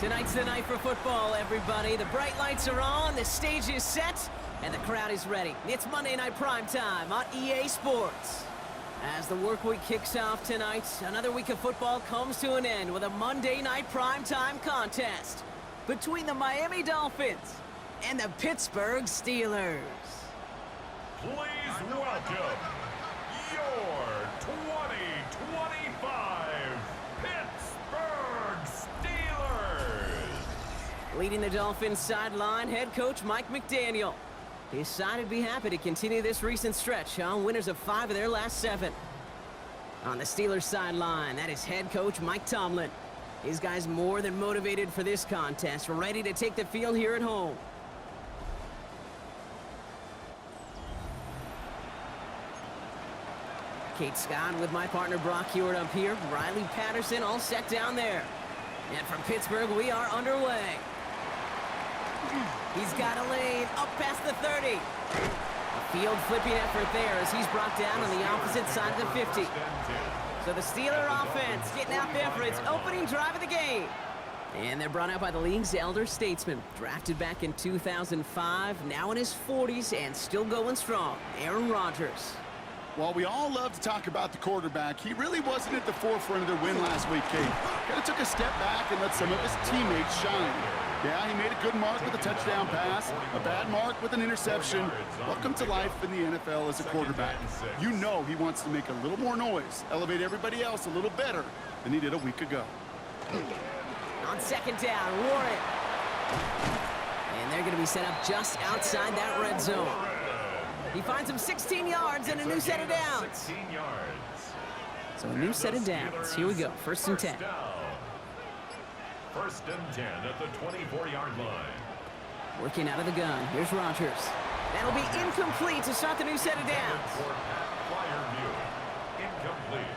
Tonight's the night for football, everybody. The bright lights are on, the stage is set, and the crowd is ready. It's Monday Night Primetime on EA Sports. As the work week kicks off tonight, another week of football comes to an end with a Monday Night Primetime contest between the Miami Dolphins and the Pittsburgh Steelers. Please welcome your 2025 Pittsburgh Steelers. Leading the Dolphins sideline, head coach Mike McDaniel. His side would be happy to continue this recent stretch on winners of 5 of their last 7. On the Steelers sideline, that is head coach Mike Tomlin. His guys more than motivated for this contest, ready to take the field here at home. Kate Scott with my partner Brock Hewitt up here. Riley Patterson all set down there. And from Pittsburgh, we are underway. He's got a lane up past the 30. A field flipping effort there as he's brought down on the opposite side of the 50. So the Steeler offense getting out there for its opening drive of the game. And they're brought out by the league's elder statesman. Drafted back in 2005, now in his 40s and still going strong, Aaron Rodgers. While we all love to talk about the quarterback, he really wasn't at the forefront of their win last week, Kate. Kind of took a step back and let some of his teammates shine. Yeah, he made a good mark with a touchdown pass, a bad mark with an interception. Welcome to life in the NFL as a quarterback. You know he wants to make a little more noise, elevate everybody else a little better than he did a week ago. On second down, Warren. And they're going to be set up just outside that red zone. He finds him 16 yards and a new set of downs. 16 yards. So a new set of downs. Here we go, first and 10. First and 10 at the 24-yard line. Working out of the gun. Here's Rodgers. That'll be incomplete to start the new set of downs. Incomplete.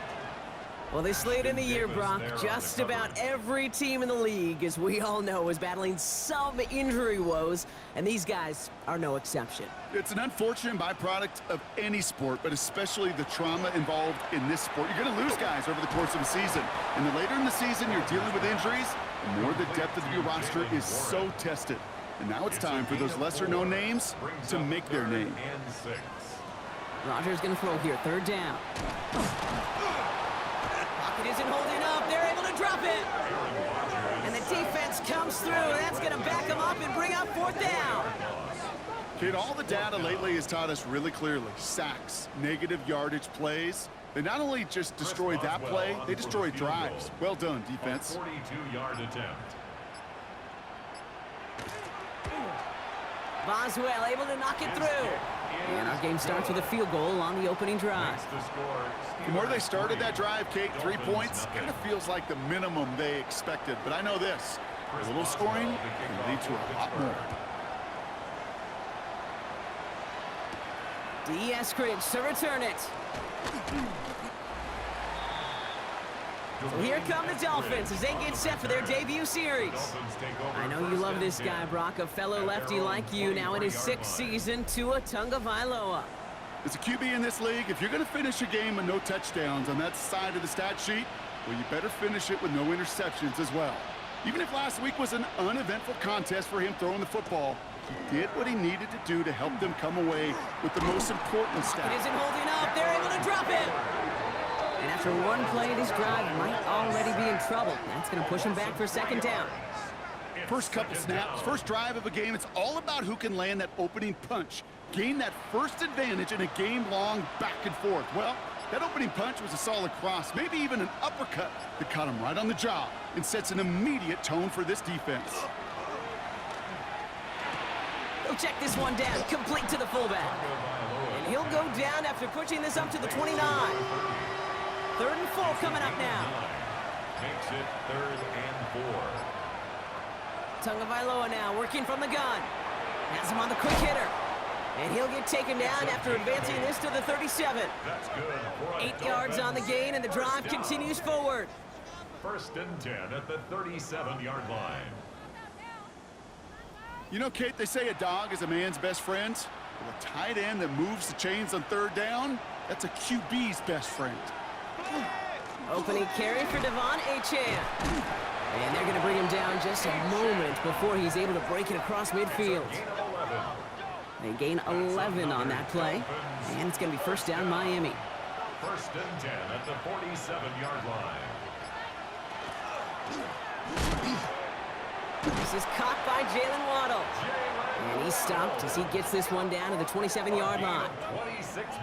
Well, this late in the year, Brock, just about every team in the league, as we all know, is battling some injury woes, and these guys are no exception. It's an unfortunate byproduct of any sport, but especially the trauma involved in this sport. You're going to lose guys over the course of a season, and the later in the season you're dealing with injuries, the more the depth of your roster is so tested. And now it's time for those lesser-known names to make their name. Rodgers going to throw here, third down. Pocket isn't holding up. They're able to drop it. And the defense comes through. That's going to back them up and bring up fourth down. Kid, all the data lately has taught us really clearly. Sacks, negative yardage plays. They not only just destroy that play, they destroy drives. Well done, defense. 42-yard attempt. Boswell able to knock it through. And our game starts with a field goal on the opening drive. From where they started that drive, Kate, 3 points, kind of feels like the minimum they expected. But I know this, a little scoring can lead to a lot more. D. Eskridge to return it. So here come the Dolphins as they get set for their debut series. I know you love this guy, Brock, a fellow lefty like you, now in his 6th season, Tua Tagovailoa. As a QB in this league, if you're going to finish a game with no touchdowns on that side of the stat sheet, well, you better finish it with no interceptions as well. Even if last week was an uneventful contest for him throwing the football, he did what he needed to do to help them come away with the most important stat. It isn't holding up. They're able to drop it. And after one play, this drive might already be in trouble. That's going to push him back for second down. First couple snaps, first drive of a game, it's all about who can land that opening punch. Gain that first advantage in a game-long back and forth. Well, that opening punch was a solid cross, maybe even an uppercut that caught him right on the jaw and sets an immediate tone for this defense. He'll check this one down, complete to the fullback. And he'll go down after pushing this up to the 29. 3rd and 4 coming up now. Makes it 3rd and 4. Tagovailoa now working from the gun. Has him on the quick hitter. And he'll get taken down after advancing this to the 37. That's good. 8 yards on the gain, and the drive continues forward. 1st and 10 at the 37-yard line. You know, Kate, they say a dog is a man's best friend. Well, a tight end that moves the chains on 3rd down, that's a QB's best friend. Opening carry for Devon Achane. And they're going to bring him down just a moment before he's able to break it across midfield. They gain 11 on that play, and it's going to be first down Miami. First and 10 at the 47-yard line. This is caught by Jalen Waddle. And he's stopped as he gets this one down to the 27-yard line.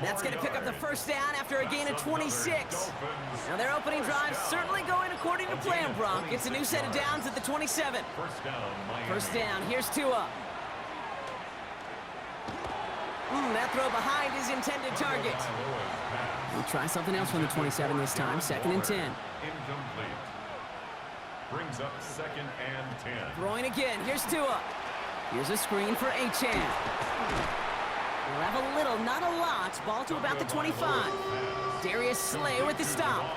That's going to pick up the first down after a gain of 26. Now their opening drive certainly going according to plan, Brock. It's a new set of downs at the 27. First down, here's Tua. That throw behind his intended target. We'll try something else from the 27 this time. Second and 10. Incomplete. Brings up second and 10. Throwing again. Here's Tua. Here's a screen for Achan. We'll have a little, not a lot. Ball to about the 25. Darius Slay with the stop. A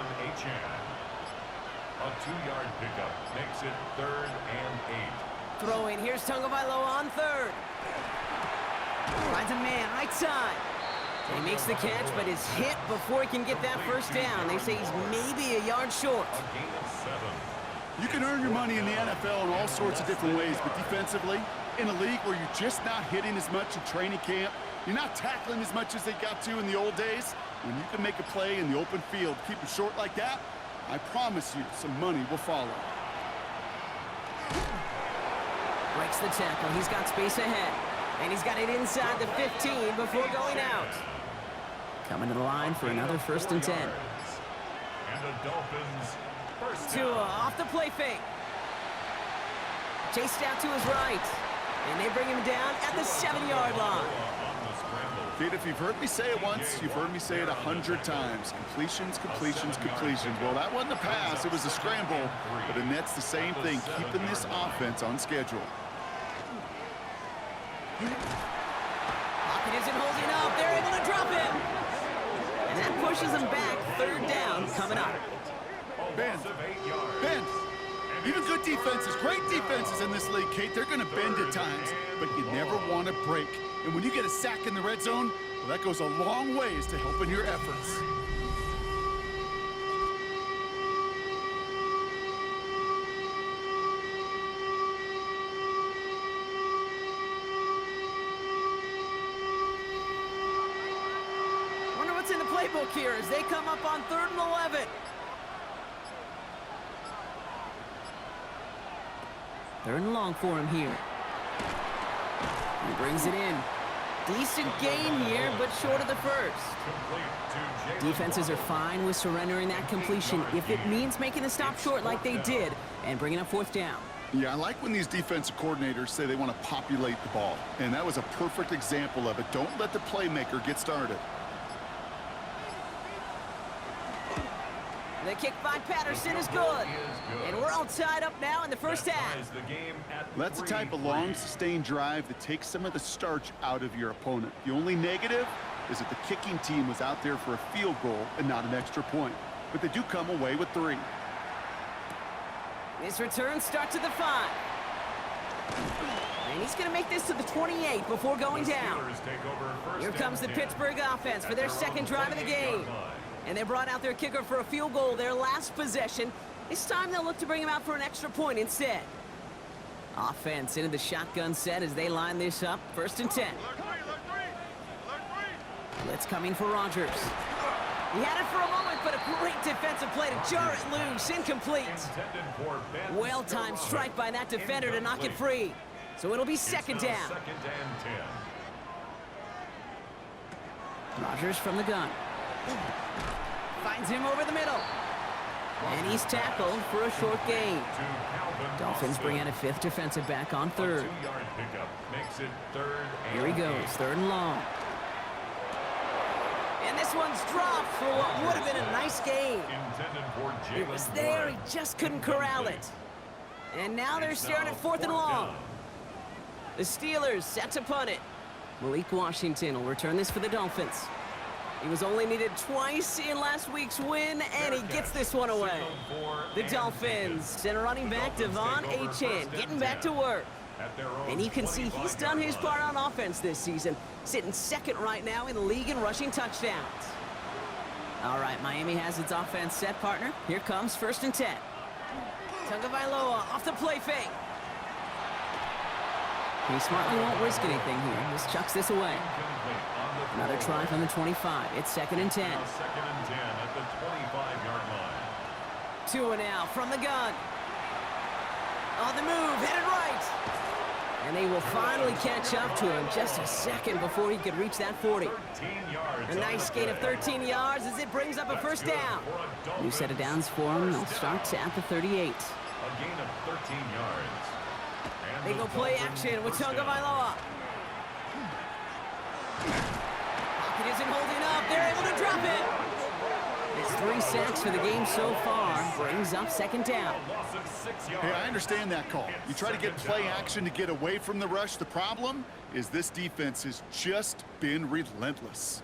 2-yard pickup makes it third and 8. Throwing. Here's Tagovailoa on third. Finds a man right side. He makes the catch, but is hit before he can get that first down. They say he's maybe a yard short. A gain of 7. You can earn your money in the NFL in all sorts of different ways, but defensively, in a league where you're just not hitting as much in training camp, you're not tackling as much as they got to in the old days, when you can make a play in the open field, keep it short like that, I promise you some money will follow. Breaks the tackle. He's got space ahead. And he's got it inside the 15 before going out. Coming to the line for another first and 10. And the Dolphins first Tua off the play fake. Chased out to his right. And they bring him down at the 7-yard line. Kid, if you've heard me say it once, you've heard me say it 100 times. Completions, completions, completions. Well, that wasn't a pass. It was a scramble. But the Nets the same thing, keeping this offense on schedule. Pocket isn't holding up. They're able to drop him. And that pushes them back. Third down coming up. Ben. Even good defenses, great defenses in this league, Kate, they're going to bend at times, but you never want to break. And when you get a sack in the red zone, well, that goes a long ways to helping your efforts. Wonder what's in the playbook here as they come up on 3rd and 11. Third and long for him here. He brings it in. Decent gain here, but short of the first. Defenses are fine with surrendering that completion if it means making the stop short like they did and bringing up 4th down. Yeah, I like when these defensive coordinators say they want to populate the ball, and that was a perfect example of it. Don't let the playmaker get started. The kick by Patterson is good. And we're all tied up now in the first half. That's the type of long, sustained drive that takes some of the starch out of your opponent. The only negative is that the kicking team was out there for a field goal and not an extra point. But they do come away with 3. This return starts at the 5. And he's going to make this to the 28 before going down. Here comes the Pittsburgh offense for their second drive of the game. And they brought out their kicker for a field goal their last possession. This time they'll look to bring him out for an extra point instead. Offense into the shotgun set as they line this up. 1st and 10. Blitz coming for Rodgers. He had it for a moment, but a great defensive play to jar it loose. Incomplete. Well-timed strike by that defender to knock it free. So it'll be 2nd down. Rodgers from the gun. Finds him over the middle. And he's tackled for a short gain. Dolphins bring out a 5th defensive back on 3rd. Here he goes, 3rd and long. And this one's dropped for what would have been a nice gain. It was there, he just couldn't corral it. And now they're staring at 4th and long. The Steelers set to punt it. Malik Washington will return this for the Dolphins. He was only needed twice in last week's win, and he gets this one away. The Dolphins send running back Devon Achane getting back to work. And you can see he's done his part on offense this season, sitting 2nd right now in the league in rushing touchdowns. All right, Miami has its offense set, partner. Here comes 1st and 10. Tagovailoa off the play fake. He smartly won't risk anything here. Just chucks this away. Another try from the 25. It's 2nd and 10. Now 2nd and 10 at the 25-yard line. 2 and out from the gun. On the move, headed right. And they will finally catch up to him just a second before he could reach that 40. 13 yards. A nice gain of 13 yards as it brings up a first down. New set of downs for him. They'll start at the 38. A gain of 13 yards. And They go play action with Tonga Vailoa. Pocket isn't holding up. They're able to drop it. It's 3 sacks for the game so far. Brings up 2nd down. loss of 6 yards. Hey, I understand that call. You try to get play action to get away from the rush. The problem is this defense has just been relentless.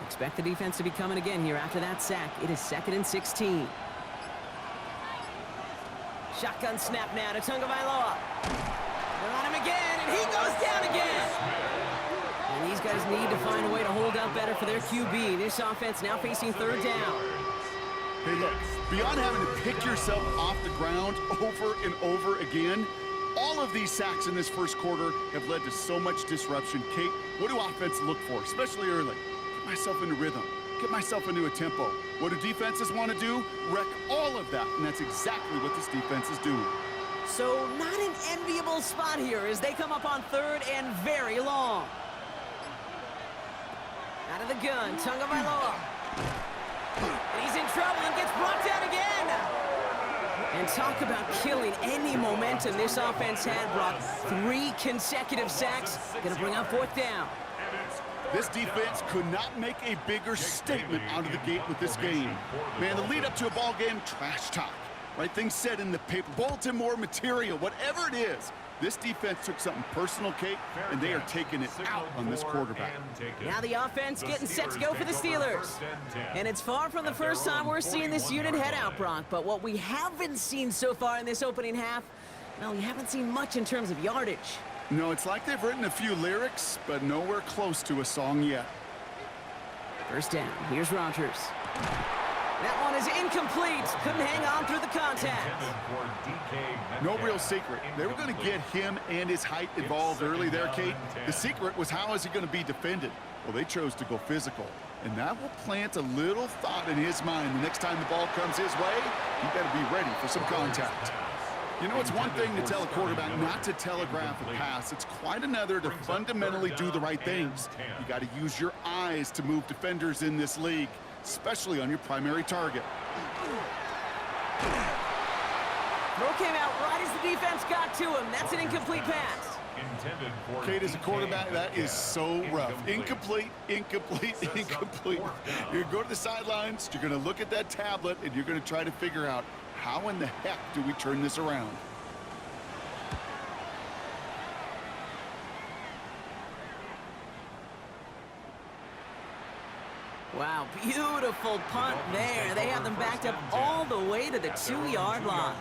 Expect the defense to be coming again here after that sack. It is 2nd and 16. Shotgun snap now to Tonga Vailoa. They're on him again, and he goes down again. And these guys need to find a way to hold up better for their QB. This offense now facing 3rd down. Hey, look, beyond having to pick yourself off the ground over and over again, all of these sacks in this first quarter have led to so much disruption. Kate, what do offense look for, especially early? Get myself into rhythm. Get myself into a tempo. What do defenses want to do? Wreck all of that, and that's exactly what this defense is doing. So not an enviable spot here as they come up on 3rd and very long. Out of the gun, Tonga Vailoa. And he's in trouble and gets brought down again. And talk about killing any momentum this offense had, Brock. 3 consecutive sacks. Gonna bring up 4th down. This defense could not make a bigger statement out of the gate with this game. Man, the lead up to a ball game, trash talk. Right things said in the paper, bulletin board material, whatever it is. This defense took something personal, Kate, and they are taking it out on this quarterback. Now the offense getting set to go for the Steelers. And it's far from the first time we're seeing this unit head out, Brock. But what we haven't seen so far in this opening half, well, we haven't seen much in terms of yardage. No, it's like they've written a few lyrics, but nowhere close to a song yet. First down. Here's Rodgers. That one is incomplete. Couldn't hang on through the contact. No real secret. They were going to get him and his height involved early there, Kate. The secret was how is he going to be defended? Well, they chose to go physical. And that will plant a little thought in his mind. The next time the ball comes his way, he better be ready for some contact. You know, it's one thing to tell a quarterback not to telegraph a pass. It's quite another to fundamentally do the right things. You got to use your eyes to move defenders in this league, especially on your primary target. Throw came out right as the defense got to him. That's an incomplete pass. Kate, as a quarterback, that is so rough. Incomplete, incomplete, incomplete. You're going to go to the sidelines, you're going to look at that tablet, and you're going to try to figure out how in the heck do we turn this around? Wow, beautiful punt there. They have them backed up all the way to the 2-yard line.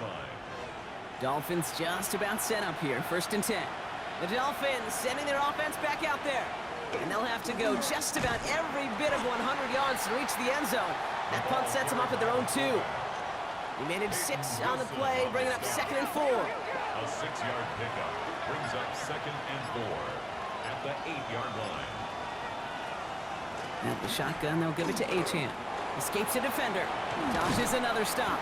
Dolphins just about set up here, 1st and 10. The Dolphins sending their offense back out there. And they'll have to go just about every bit of 100 yards to reach the end zone. That punt sets them up at their own 2. He managed 6 on the play, bringing up 2nd and 4. A 6-yard pickup brings up 2nd and 4 at the 8-yard line. Now the shotgun, they'll give it to Achane. Escapes a defender. Dodges another stop.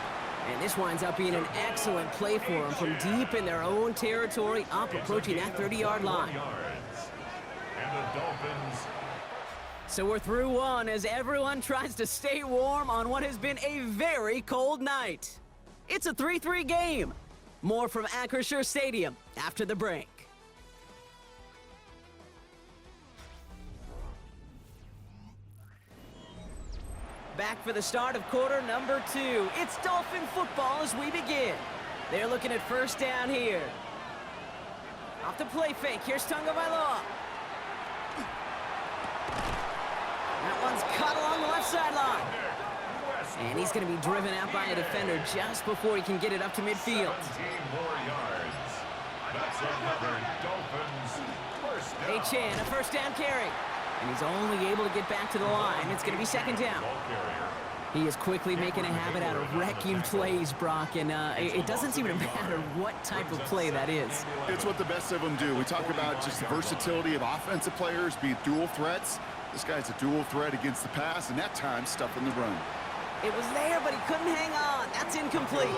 And this winds up being an excellent play for them from deep in their own territory, up approaching that 30-yard line. And the Dolphins. So we're through one as everyone tries to stay warm on what has been a very cold night. It's a 3-3 game. More from Acrisure Stadium after the break. Back for the start of quarter number 2. It's Dolphin football as we begin. They're looking at first down here. Off the play fake. Here's Tonga Vailoa. That one's cut along the left sideline. And he's going to be driven out by a defender just before he can get it up to midfield. 17 more yards. That's another Dolphins first down. Achane, a first down carry. And he's only able to get back to the line. It's going to be 2nd down. Ball carrier He is quickly making a habit out of wrecking plays, Brock, and it doesn't seem to matter what type of play that is. It's what the best of them do. We talk about just the versatility of offensive players being dual threats. This guy's a dual threat against the pass, and that time stuffing the run. It was there, but he couldn't hang on. That's incomplete.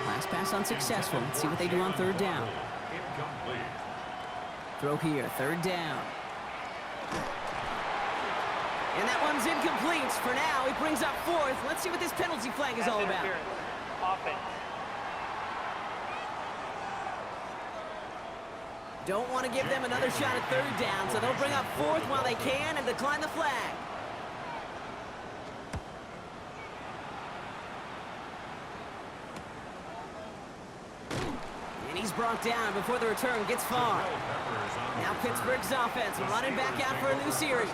Last pass unsuccessful. Let's see what they do on third down. Incomplete. Throw here, third down. And that one's incomplete. For now, he brings up fourth. Let's see what this penalty flag is all about. Offense. Don't want to give them another shot at third down, so they'll bring up fourth while they can and decline the flag. And he's brought down before the return gets far. Now Pittsburgh's offense running back out for a new series.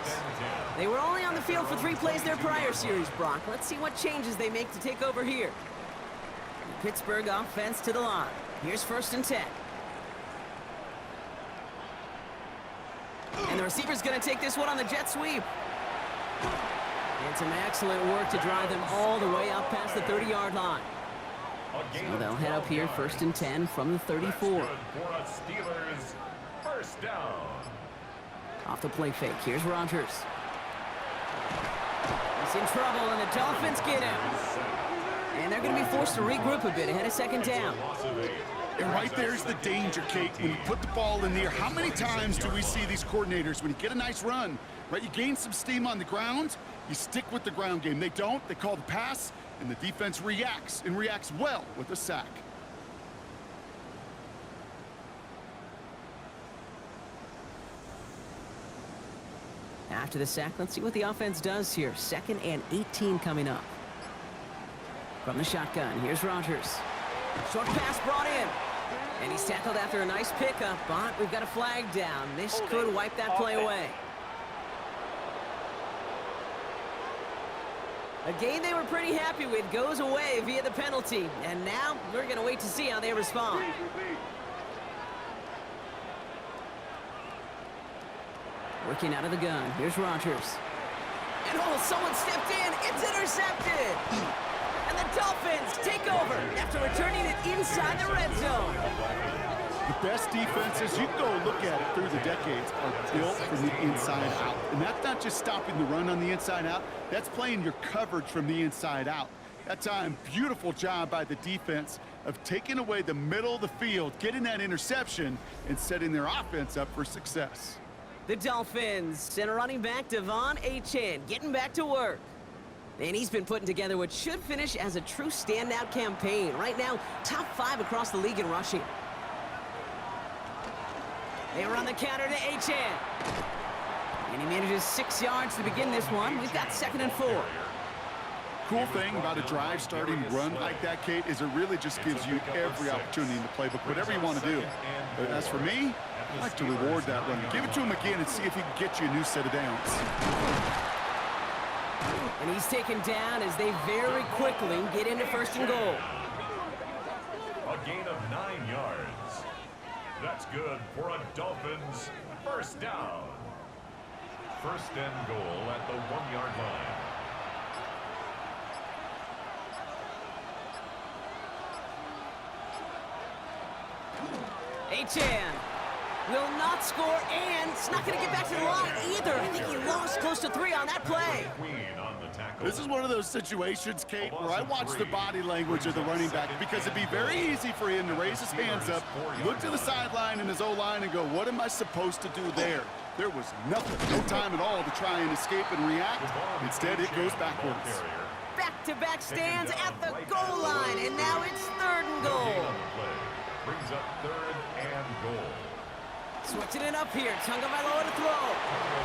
They were only on the field for 3 plays their prior series, Brock. Let's see what changes they make to take over here. The Pittsburgh offense to the line. Here's 1st and 10. And the receiver's going to take this one on the jet sweep. And some excellent work to drive them all the way up past the 30-yard line. So they'll head up here 1st and 10 from the 34. For a Steelers first down. Off the play fake. Here's Rodgers. He's in trouble, and the Dolphins get him. And they're going to be forced to regroup a bit ahead of 2nd down. And right there's the danger, Kate. When you put the ball in the air, how many times do we see these coordinators, when you get a nice run, right, you gain some steam on the ground, you stick with the ground game. They don't. They call the pass, and the defense reacts, and reacts well with a sack. After the sack, let's see what the offense does here. 2nd and 18 coming up. From the shotgun, here's Rodgers. Short pass brought in. And he's tackled after a nice pickup, but we've got a flag down. This could wipe that play away. A game they were pretty happy with goes away via the penalty. And now we're going to wait to see how they respond. Working out of the gun. Here's Rodgers. And oh, someone stepped in. It's intercepted. And the Dolphins take over after returning it inside the red zone. The best defenses, you can go look at it through the decades, are built from the inside out. And that's not just stopping the run on the inside out. That's playing your coverage from the inside out. That time, beautiful job by the defense of taking away the middle of the field, getting that interception, and setting their offense up for success. The Dolphins send a running back, Devon Achane, getting back to work. And he's been putting together what should finish as a true standout campaign. Right now, top 5 across the league in rushing. They run the counter to Achane. And he manages 6 yards to begin this one. We've got 2nd and 4. Cool thing about a drive starting run like that, Kate, is it really just gives you every opportunity in the playbook, whatever you want to do. But as for me, I like to reward that run. Give it to him again and see if he can get you a new set of downs. And he's taken down as they very quickly get into 1st and goal. A gain of 9 yards. That's good for a Dolphins first down. 1st and goal at the 1-yard line. Achane will not score, and it's not going to get back to the line either. I think he lost close to 3 on that play. This is one of those situations, Kate, where I watch the body language of the running back, because it'd be very easy for him to raise his hands up, look to the sideline in his O-line and go, what am I supposed to do there? There was nothing, no time at all to try and escape and react. Instead, it goes backwards. Back-to-back stands at the goal line, and now it's 3rd and goal. Brings up 3rd and goal. Switching it up here. Tagovailoa to throw.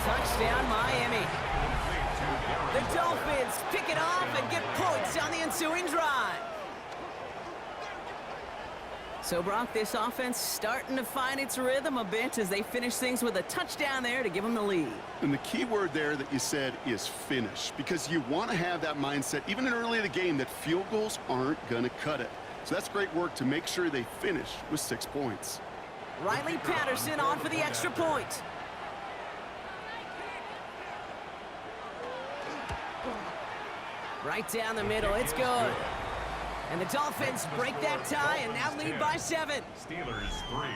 Touchdown, Miami. The Dolphins pick it off and get points on the ensuing drive. So, Brock, this offense starting to find its rhythm a bit as they finish things with a touchdown there to give them the lead. And the key word there that you said is finish, because you want to have that mindset, even in early in the game, that field goals aren't going to cut it. So that's great work to make sure they finish with 6 points. Riley Patterson on for the extra point. Right down the middle. It's good. And the Dolphins break that tie and now lead by 7. Steelers 3.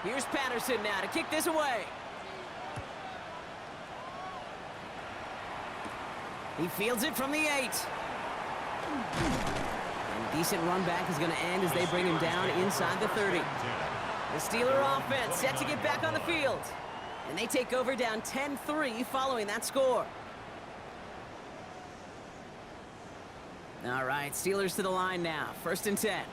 Here's Patterson now to kick this away. He fields it from the 8. And a decent run back is going to end as they bring him down inside the 30. The Steeler offense set to get back on the field. And they take over down 10-3 following that score. All right, Steelers to the line now. 1st and 10.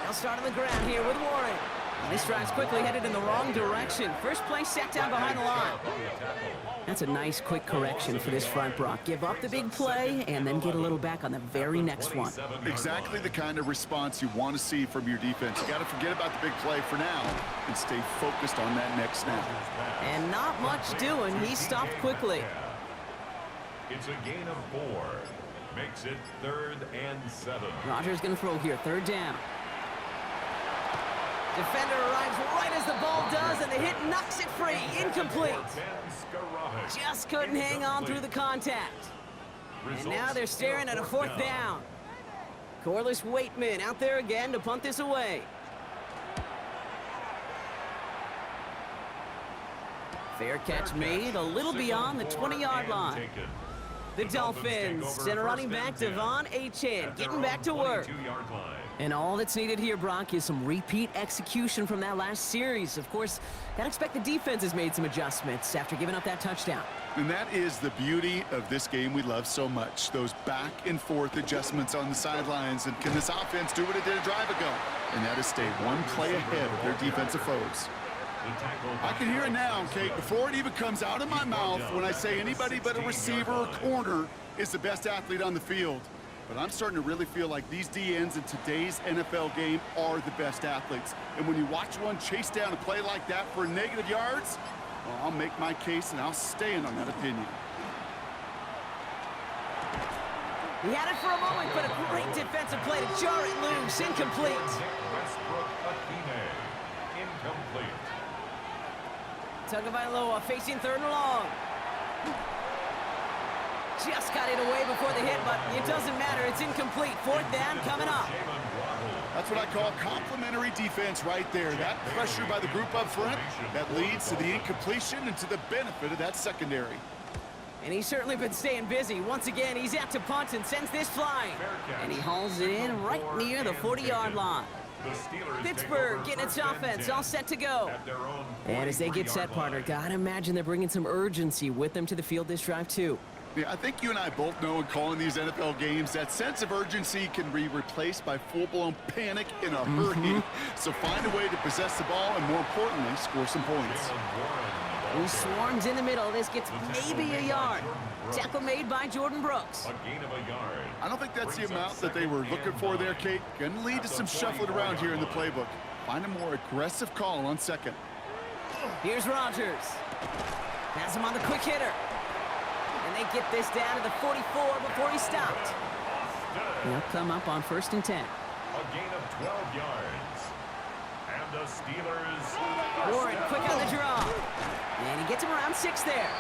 They'll start on the ground here with Warren. And this drive's quickly headed in the wrong direction. First play set down behind the line. That's a nice quick correction for this front, Brock. Give up the big play and then get a little back on the very next one. Exactly the kind of response you want to see from your defense. You got to forget about the big play for now and stay focused on that next snap. And not much doing. He stopped quickly. It's a gain of 4. Makes it 3rd and 7. Rodgers going to throw here. 3rd down. Defender arrives right as the ball does, and the hit knocks it free. Incomplete. Just couldn't hang on through the contact. And now they're staring at a 4th down. Corliss Waitman out there again to punt this away. Fair catch made a little beyond the 20-yard line. The Dolphins send a running back, Devon Achane, getting back to work. And all that's needed here, Brock, is some repeat execution from that last series. Of course, gotta expect the defense has made some adjustments after giving up that touchdown. And that is the beauty of this game we love so much. Those back and forth adjustments on the sidelines. And can this offense do what it did a drive ago? And that is stay one play ahead of their defensive foes. I can hear it now, Kate, before it even comes out of my mouth when I say anybody but a receiver or corner is the best athlete on the field. But I'm starting to really feel like these DNs in today's NFL game are the best athletes. And when you watch one chase down a play like that for negative yards, well, I'll make my case and I'll stand on that opinion. He had it for a moment, but a great defensive play to jar it loose. Incomplete. Incomplete. Tagovailoa facing 3rd and long. Just got it away before the hit, but it doesn't matter. It's incomplete. 4th down coming up. That's what I call complimentary defense right there. That pressure by the group up front, that leads to the incompletion and to the benefit of that secondary. And he's certainly been staying busy. Once again, he's out to punt and sends this flying. And he hauls it in right near the 40-yard line. Pittsburgh getting its offense all set to go. And as they get set, partner, gotta imagine they're bringing some urgency with them to the field this drive, too. Yeah, I think you and I both know in calling these NFL games that sense of urgency can be replaced by full-blown panic in a hurry. So find a way to possess the ball and, more importantly, score some points. He swarms in the middle. This gets maybe a yard. Tackle made by Jordan Brooks. A gain of a yard. I don't think that's the amount that they were looking for there, Kate. Going to lead to some shuffling around here in the playbook. Find a more aggressive call on 2nd. Here's Rodgers. Has him on the quick hitter. And they get this down to the 44 before he stopped. He'll come up on 1st and 10. A gain of 12 yards. And the Steelers... Warren quick on the draw. And he gets him around 6 there.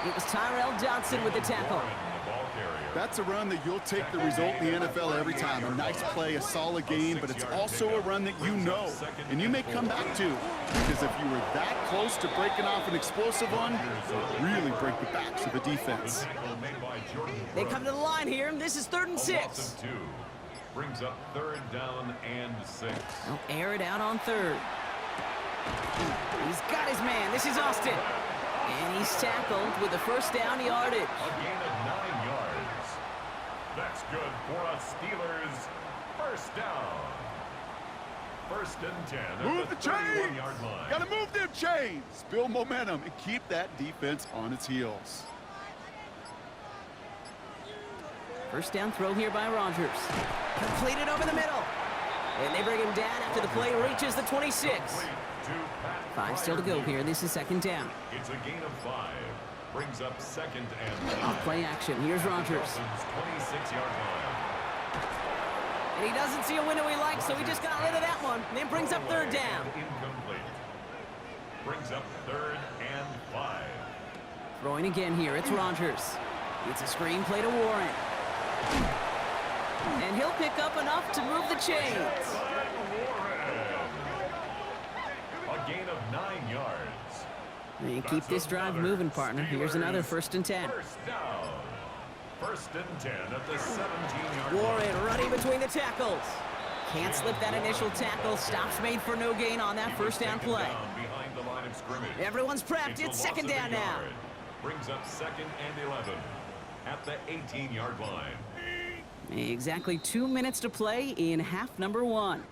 It was Tyrell Johnson with the tackle. That's a run that you'll take the result in the NFL every time. A nice play, a solid game, but it's also a run that you know, and you may come back to. Because if you were that close to breaking off an explosive one, it'll really break the backs of the defense. They come to the line here, and this is 3rd and 6. Brings up 3rd down and 6. They'll air it out on 3rd. He's got his man. This is Austin. And he's tackled with the 1st down yardage. A gain of 9 yards. That's good for a Steelers 1st down. 1st and 10. Move the chains! Line. Gotta move them chains! Build momentum and keep that defense on its heels. 1st down throw here by Rodgers. Completed over the middle. And they bring him down after the play reaches the 26. 5 still to go here. This is 2nd down. It's a gain of 5. Brings up 2nd and 9. Off play action. Here's Rodgers. 26-yard line. And he doesn't see a window he likes, so he just got rid of that one. And then brings up third down. Incomplete. Brings up 3rd and 5. Throwing again here, it's Rodgers. It's a screen play to Warren. And he'll pick up enough to move the chains. A gain of 9 yards. And keep this drive moving, partner. Here's another 1st and 10. First down. 1st and 10 at the 17-yard line. Warren running between the tackles. Can't slip that initial tackle. Stops made for no gain on that first down play. Behind the line of scrimmage. Everyone's prepped. It's 2nd down now. Brings up 2nd and 11 at the 18-yard line. Exactly 2 minutes to play in half number 1.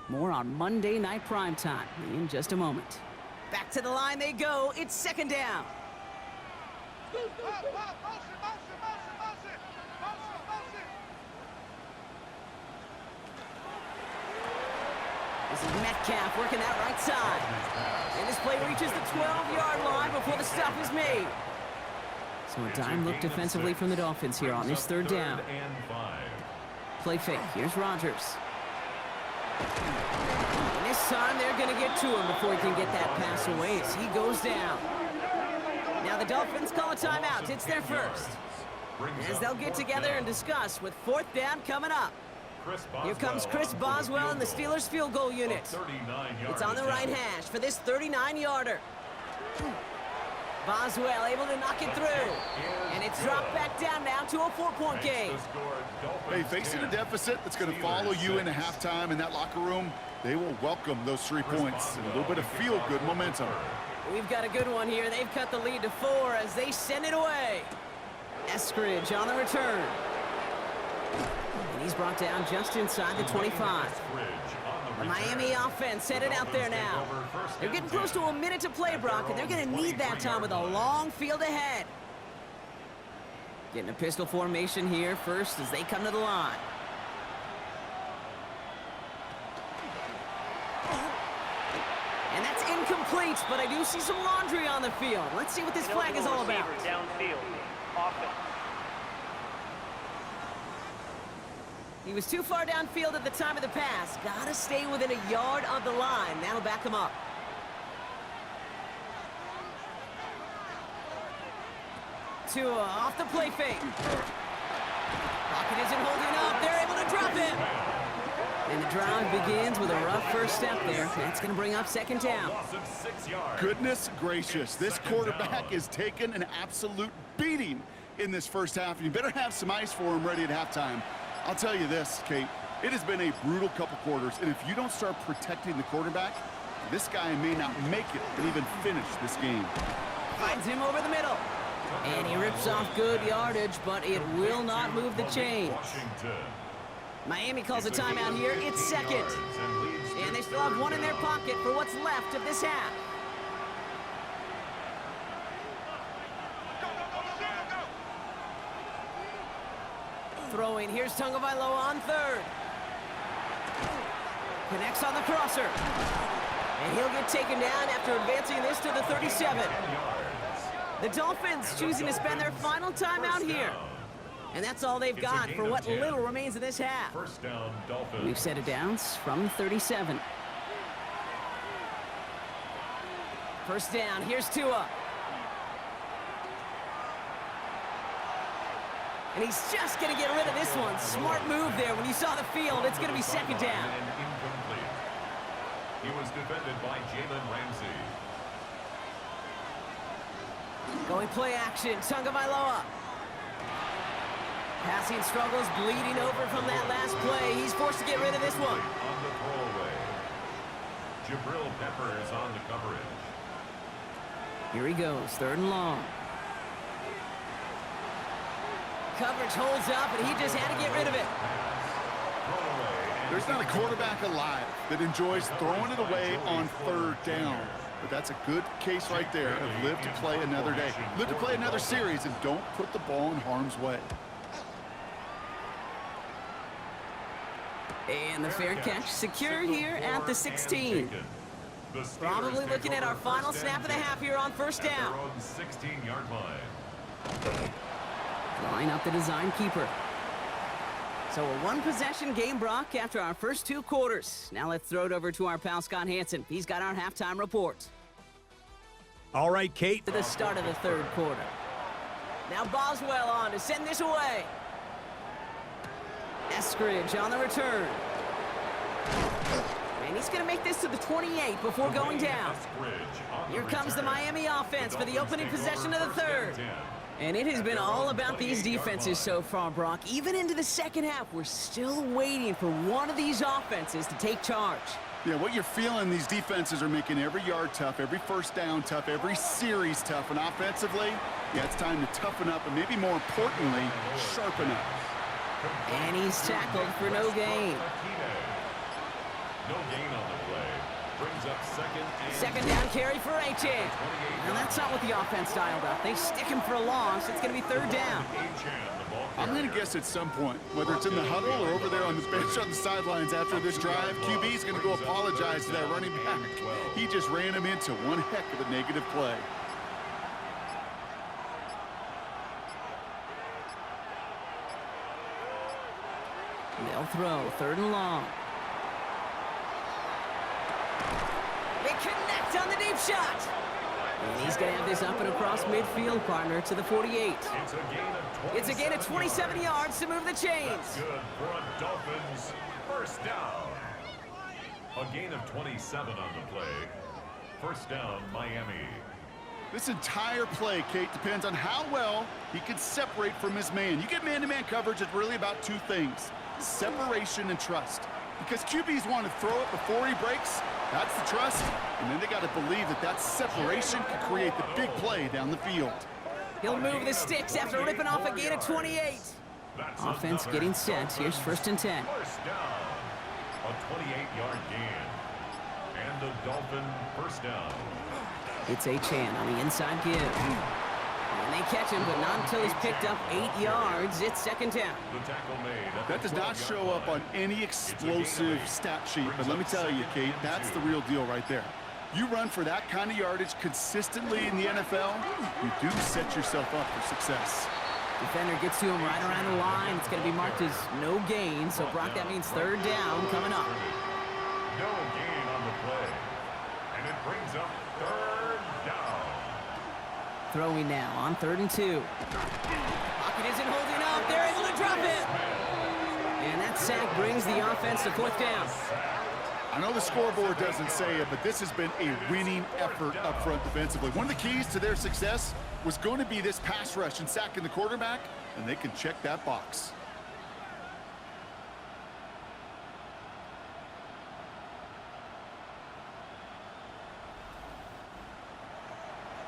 More on Monday Night Primetime in just a moment. Back to the line they go. It's 2nd down. This is Metcalf working that right side. And this play reaches the 12-yard line before the stop is made. So a dime look defensively from the Dolphins here on this 3rd down. Play fake. Here's Rodgers. And this time they're going to get to him before he can get that pass away as he goes down. Now the Dolphins call a timeout. It's their first. As they'll get together and discuss with 4th down coming up. Here comes Chris Boswell in the Steelers field goal unit. It's on the right hash for this 39-yarder. Boswell able to knock it through. And it's dropped back down now to a 4-point game. Hey, facing a deficit that's going to follow you into halftime in that locker room, they will welcome those 3 points and a little bit of feel-good momentum. We've got a good one here. They've cut the lead to 4 as they send it away. Eskridge on the return. And he's brought down just inside the 25. The Miami offense headed out there now. They're getting close to a minute to play, Brock, and they're going to need that time with a long field ahead. Getting a pistol formation here first as they come to the line. And that's incomplete, but I do see some laundry on the field. Let's see what this flag is all about. Downfield. Offense. He was too far downfield at the time of the pass. Gotta stay within a yard of the line. That'll back him up. Tua off the play fake. Pocket isn't holding up. They're able to drop him. And the drive begins with a rough first step there. That's going to bring up 2nd down. Goodness gracious, this quarterback is taking an absolute beating in this first half. And you better have some ice for him ready at halftime. I'll tell you this, Kate, it has been a brutal couple quarters, and if you don't start protecting the quarterback, this guy may not make it and even finish this game. Finds him over the middle. And he rips off good yardage, but it will not move the chains. Miami calls a timeout here. It's 2nd. And they still have 1 in their pocket for what's left of this half. Throwing, here's Tagovailoa on 3rd. Connects on the crosser. And he'll get taken down after advancing this to the 37. The Dolphins choosing to spend their final timeout here. And that's all they've got for what little remains of this half. First down, Dolphins. We've set it down from 37. First down, here's Tua. And he's just going to get rid of this one. Smart move there. When you saw the field, it's going to be 2nd down. Incomplete. He was defended by Jalen Ramsey. Going play action, Tagovailoa. Passing struggles, bleeding over from that last play. He's forced to get rid of this one. On the throwaway. Jabril Peppers on the coverage. Here he goes, 3rd and long. Coverage holds up, and he just had to get rid of it. There's not a quarterback alive that enjoys throwing it away on 3rd down. But that's a good case right there of live to play another day. Live to play another series and don't put the ball in harm's way. And the fair catch secure here at the 16. Probably looking at our final snap of the half here on 1st down. 16-yard line. Line up the design keeper. So a one-possession game, Brock, after our first 2 quarters. Now let's throw it over to our pal Scott Hansen. He's got our halftime report. All right, Kate. To the start of the 3rd quarter. Now Boswell on to send this away. Eskridge on the return. And he's going to make this to the 28 before going down. Here comes the Miami offense for the opening possession of the 3rd. And it has been all about these defenses so far, Brock. Even into the 2nd half, we're still waiting for one of these offenses to take charge. Yeah, what you're feeling, these defenses are making every yard tough, every first down tough, every series tough. And offensively, yeah, it's time to toughen up and maybe more importantly, sharpen up. And he's tackled for no gain. No gain on the play. Brings up 2nd down carry for Achane. And that's not what the offense dialed up. They stick him for a loss. It's going to be 3rd down. I'm going to guess at some point, whether it's in the huddle or over there on the bench on the sidelines after this drive, QB's going to go apologize to that running back. He just ran him into one heck of a negative play. They'll throw 3rd and long. They connect on the deep shot. And he's going to have this up and across midfield, partner, to the 48. It's a gain of 27 yards to move the chains. That's good for a Dolphins first down. A gain of 27 on the play. First down, Miami. This entire play, Kate, depends on how well he can separate from his man. You get man-to-man coverage, it's really about 2 things: separation and trust. Because QBs want to throw it before he breaks, that's the trust, and then they got to believe that that separation can create the big play down the field. He'll move the sticks after ripping off a gain of 28. Offense getting set. Here's 1st and 10. First down. A 28-yard gain. And the Dolphin first down. It's Achane on the inside give. And they catch him, but not until he's picked up 8 yards. It's 2nd down. The tackle made. That does not show up on any explosive stat sheet, but let me tell you, Kate, that's the real deal right there. You run for that kind of yardage consistently in the NFL, you do set yourself up for success. Defender gets to him right around the line. It's going to be marked as no gain, so Brock, that means 3rd down coming up. No gain on the play. And it brings up 3rd down. Throwing now on 3rd and 2. Pocket isn't holding up. They're able to drop it. And that sack brings the offense to 4th down. I know the scoreboard doesn't say it, but this has been a winning effort up front defensively. One of the keys to their success was going to be this pass rush and sacking the quarterback, and they can check that box.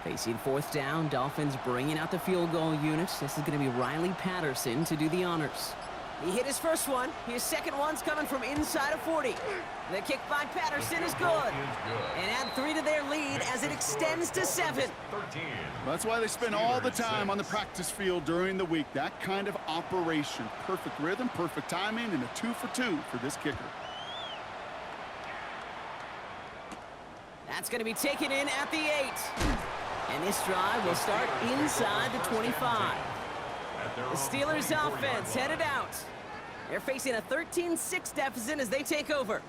Facing 4th down, Dolphins bringing out the field goal unit. This is going to be Riley Patterson to do the honors. He hit his first one. His second one's coming from inside of 40. The kick by Patterson is good. And add 3 to their lead as it extends to 7. That's why they spend all the time on the practice field during the week. That kind of operation. Perfect rhythm, perfect timing, and a 2 for 2 for this kicker. That's going to be taken in at the 8. And this drive will start inside the 25. The Steelers offense headed out. They're facing a 13-6 deficit as they take over.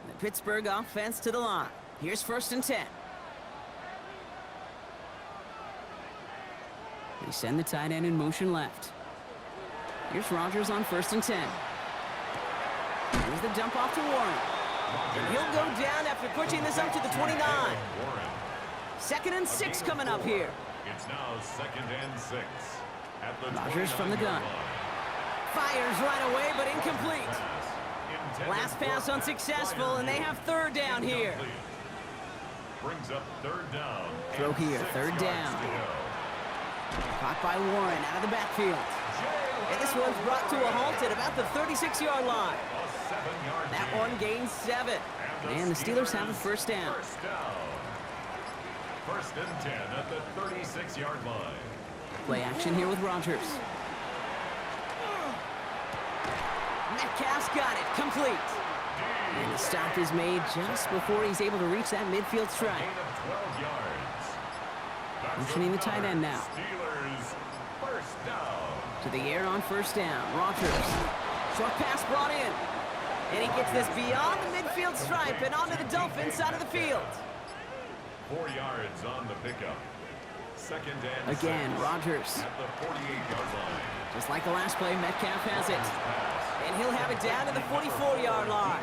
The Pittsburgh offense to the line. Here's 1st and 10. They send the tight end in motion left. Here's Rodgers on 1st and 10. Here's the dump off to Warren. And he'll go down after pushing this up to the 29. 2nd and 6 coming up here. It's now 2nd and 6. At the Rodgers from the gun. Fires right away, but incomplete. Last pass unsuccessful, and they have 3rd down here. Brings up 3rd down. Throw here, 3rd down. Caught by Warren out of the backfield. And this one's brought to a halt at about the 36-yard line. That one gains 7. And the Steelers have a 1st down. 1st and 10 at the 36-yard line. Play action here with Rodgers. Metcalf's got it, complete. And the stop is made just before he's able to reach that midfield strike. Gain of 12 yards. Motioning the tight end now. Steelers, first down. To the air on first down. Rogers. Short pass brought in. And he gets this beyond the midfield stripe and onto the Dolphins side of the field. 4 yards on the pickup. Second and Again, 6 Rogers. at the 48-yard line. Just like the last play, Metcalf has it. And he'll have it down to the 44-yard line.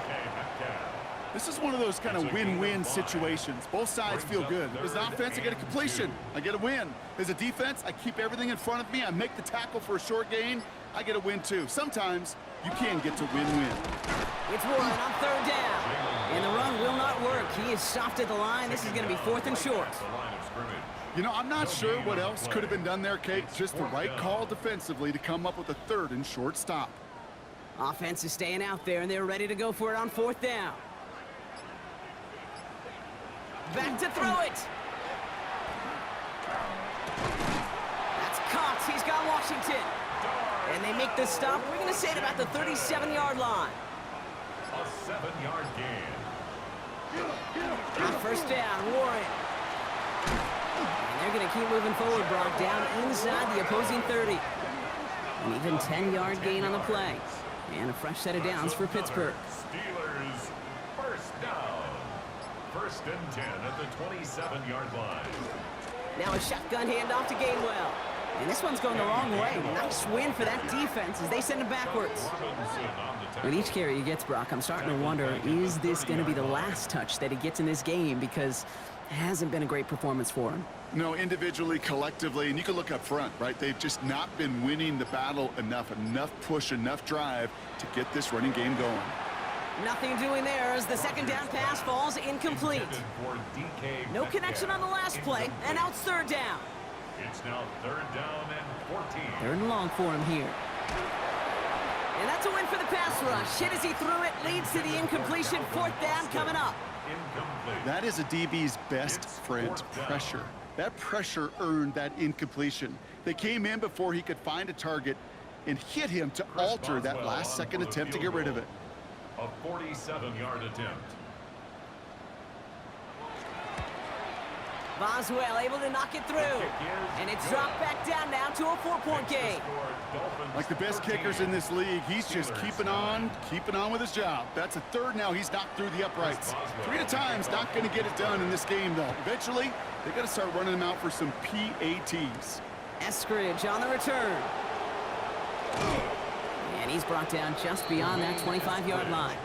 This is one of those kind of win-win situations. Both sides feel good. As an offense, I get a completion. I get a win. As a defense, I keep everything in front of me. I make the tackle for a short gain. I get a win, too. Sometimes you can get to win-win. It's Warren on third down. And the run will not work. He is soft at the line. This is going to be 4th and short. You know, I'm not sure what else could have been done there, Kate. Just the right call defensively to come up with a 3rd and short stop. Offense is staying out there, and they're ready to go for it on 4th down. Back to throw it. That's caught. He's got Washington. And they make the stop. We're going to say it about the 37-yard line. A 7-yard gain. On first down, Warren. And they're going to keep moving forward, Brock, down inside the opposing 30. An even 10-yard gain on the play. And a fresh set of downs for Pittsburgh. Steelers, first down. 1st and 10 at the 27-yard line. Now a shotgun handoff to Gainwell. And this one's going the wrong way. Nice win for that defense as they send it backwards. With each carry he gets, Brock, I'm starting to wonder, is this going to be the last touch that he gets in this game? Because it hasn't been a great performance for him. No, individually, collectively, and you can look up front, right? They've just not been winning the battle enough push, enough drive to get this running game going. Nothing doing there as the second down pass falls incomplete. No connection on the last play, and now it's 3rd down. It's now 3rd down and 14. 3rd and long for him here. And that's a win for the pass rush. Hit as he threw it, leads to the incompletion. 4th down coming up. Incomplete. That is a DB's best friend, pressure. That pressure earned that incompletion. They came in before he could find a target and hit him to alter that last second attempt to get rid of it. A 47-yard attempt. Boswell able to knock it through. And it's dropped back down now to a 4-point game. Like the best kickers in this league, he's just keeping on with his job. That's a 3rd now. He's knocked through the uprights. 3 at a time's not going to get it done in this game, though. Eventually, they got to start running him out for some PATs. Eskridge on the return. And he's brought down just beyond that 25-yard line.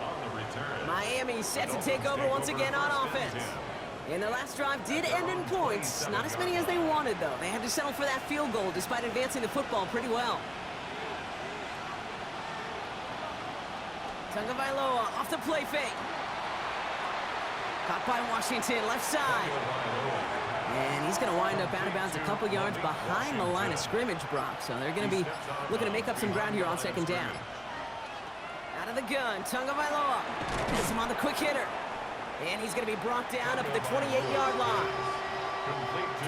Miami set to take over once again on offense. And their last drive did end in points. Not as many as they wanted, though. They had to settle for that field goal despite advancing the football pretty well. Tagovailoa off the play fake. Caught by Washington, left side. And he's going to wind up out of bounds a couple yards behind the line of scrimmage, Brock. So they're going to be looking to make up some ground here on 2nd down. Out of the gun, Tagovailoa. Has him on the quick hitter. And he's going to be brought down up at the 28-yard line.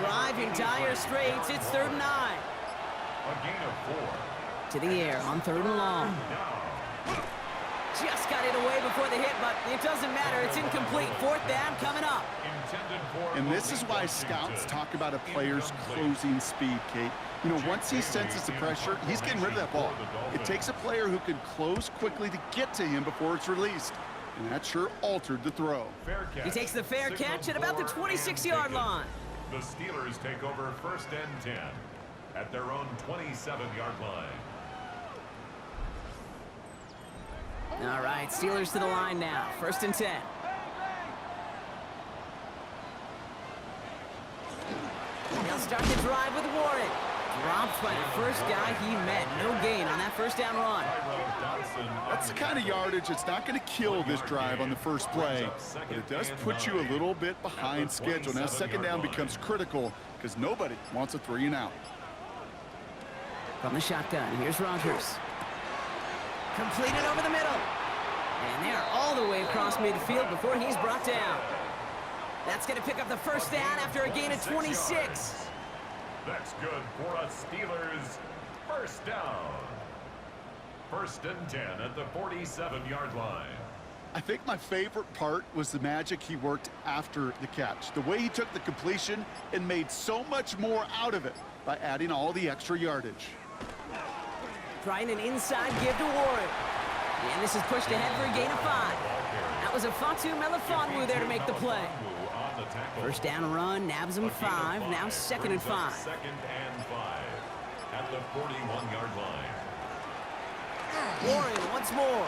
Drive in dire straits. It's 3rd and 9. A gain of 4. To the air on 3rd and long. Just got it away before the hit, but it doesn't matter. It's incomplete. 4th down coming up. And this is why scouts talk about a player's closing speed, Kate. You know, once he senses the pressure, he's getting rid of that ball. It takes a player who can close quickly to get to him before it's released. And that sure altered the throw. He takes the fair catch at about the 26-yard line. The Steelers take over 1st and 10 at their own 27-yard line. All right, Steelers to the line now. 1st and 10. They'll start the drive with Warren. Dropped by the first guy he met. No gain on that 1st down run. That's the kind of yardage that's not going to kill this drive on the first play, but it does put you a little bit behind schedule. Now 2nd down becomes critical because nobody wants a 3 and out. From the shotgun, here's Rogers. Completed over the middle. And they're all the way across midfield before he's brought down. That's going to pick up the 1st down after a gain of 26. That's good for a Steelers 1st down. 1st and 10 at the 47-yard line. I think my favorite part was the magic he worked after the catch. The way he took the completion and made so much more out of it by adding all the extra yardage. Trying an inside give to Warren. And this is pushed ahead for a gain of 5. That was a Fatu Melifonwu there to make the play. First down run, nabs him 5. Now 2nd and 5. 2nd and 5 at the 41-yard line. Warren once more.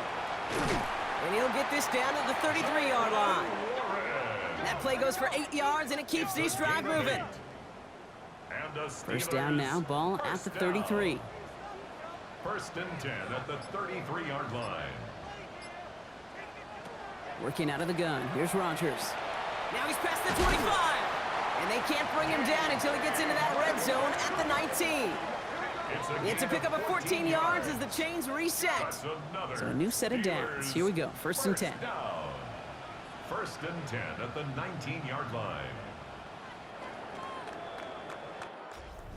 And he'll get this down to the 33-yard line. That play goes for 8 yards, and it keeps this drive moving. First down now, ball at the 33. 1st and 10 at the 33-yard line. Working out of the gun. Here's Rodgers. Now he's past the 25. And they can't bring him down until he gets into that red zone at the 19. It's a pickup of 14 yards as the chains reset. So a new set of downs. Here we go. 1st and 10. 1st and 10 at the 19-yard line.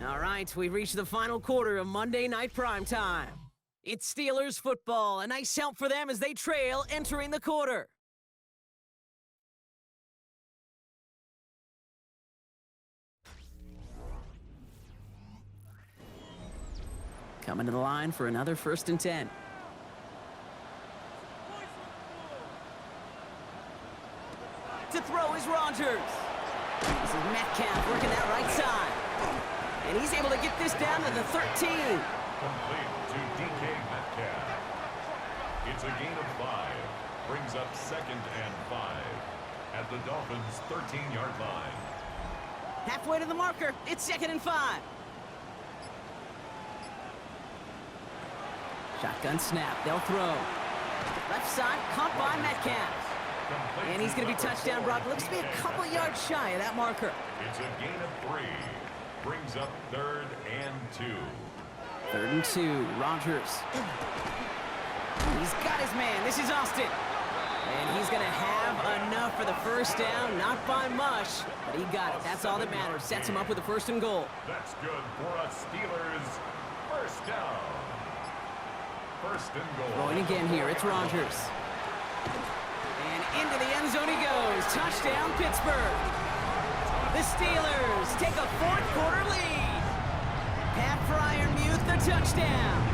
All right, we've reached the final quarter of Monday Night Primetime. It's Steelers football. A nice help for them as they trail entering the quarter. Coming to the line for another 1st and 10. To throw is Rodgers. This is Metcalf working that right side. And he's able to get this down to the 13. Complete to DK Metcalf. It's a gain of 5. Brings up 2nd and 5 at the Dolphins' 13-yard line. Halfway to the marker. It's 2nd and 5. Shotgun snap. They'll throw. Left side, caught by Metcalf. And he's going to be touchdown brought. Looks to be a couple yards shy of that marker. It's a gain of 3. Brings up 3rd and 2. 3rd and 2. Rodgers. He's got his man. This is Austin. And he's going to have enough for the 1st down. Not by much, but he got it. That's all that matters. Sets him up with a 1st and goal. That's good for a Steelers 1st down. 1st and goal. Throwing again here. It's Rodgers. And into the end zone he goes. Touchdown, Pittsburgh. The Steelers take a 4th quarter lead. Pat Fryermuth the touchdown.